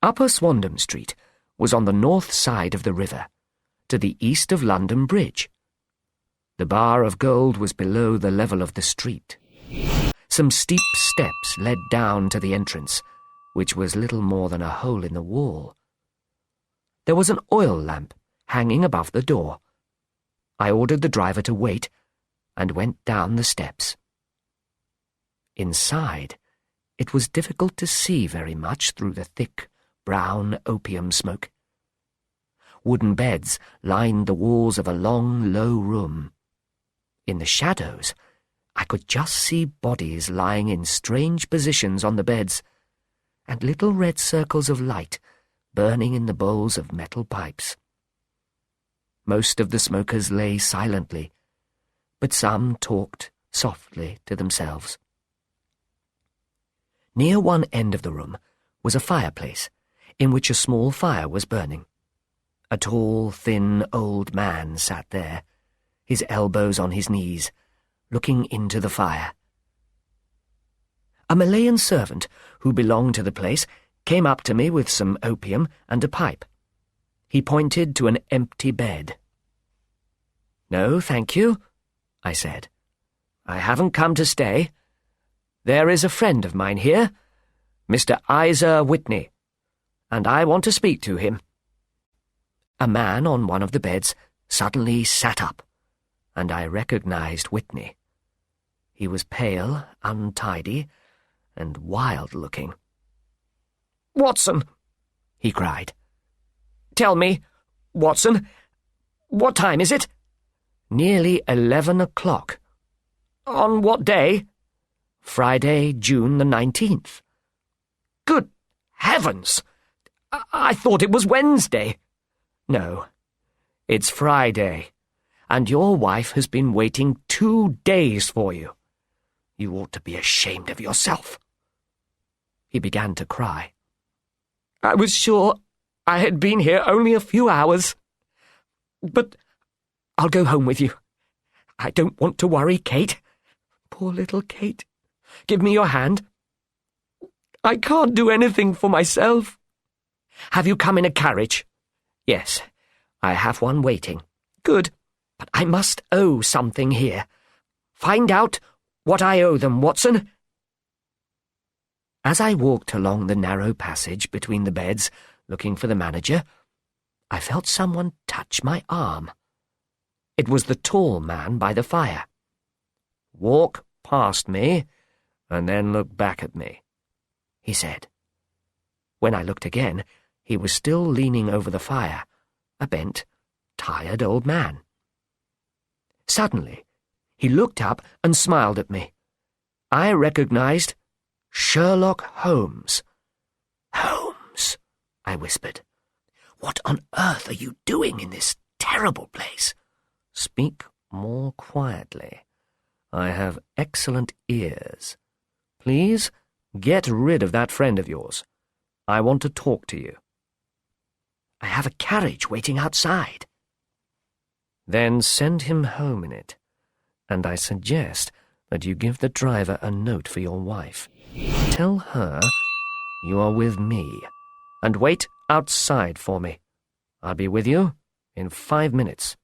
Upper Swandam Street was on the north side of the river, to the east of London Bridge. The bar of gold was below the level of the street. Some steep steps led down to the entrance, which was little more than a hole in the wall. There was an oil lamp hanging above the door. I ordered the driver to wait and went down the steps. Inside, it was difficult to see very much through the thick, brown opium smoke. Wooden beds lined the walls of a long, low room. In the shadows, I could just see bodies lying in strange positions on the beds, and little red circles of light burning in the bowls of metal pipes. Most of the smokers lay silently, but some talked softly to themselves. Near one end of the room was a fireplace, in which a small fire was burning. A tall, thin old man sat there, his elbows on his knees, looking into the fire. A Malayan servant who belonged to the place came up to me with some opium and a pipe. He pointed to an empty bed. "No, thank you," I said. "I haven't come to stay. There is a friend of mine here, Mr. Isa Whitney, and I want to speak to him." A man on one of the beds suddenly sat up, and I recognized Whitney. He was pale, untidy, and wild-looking. "Watson!" he cried. "Tell me, Watson, what time is it?" "Nearly 11 o'clock. "On what day?" "Friday, June the 19th. "Good heavens! I thought it was Wednesday." "No, it's Friday, and your wife has been waiting 2 days for you. You ought to be ashamed of yourself." He began to cry. "I was sure I had been here only a few hours. But I'll go home with you. I don't want to worry Kate. Poor little Kate. Give me your hand. I can't do anything for myself." "Have you come in a carriage?" "Yes, I have one waiting." "Good, but I must owe something here. Find out what I owe them, Watson." As I walked along the narrow passage between the beds, looking for the manager, I felt someone touch my arm. It was the tall man by the fire. "Walk past me, and then look back at me," he said. When I looked again, he was still leaning over the fire, a bent, tired old man. Suddenly, he looked up and smiled at me. I recognized Sherlock Holmes. "Holmes," I whispered, "what on earth are you doing in this terrible place?" "Speak more quietly. I have excellent ears. Please, get rid of that friend of yours. I want to talk to you." "I have a carriage waiting outside." "Then send him home in it, and I suggest that you give the driver a note for your wife. Tell her you are with me, and wait outside for me. I'll be with you in 5 minutes."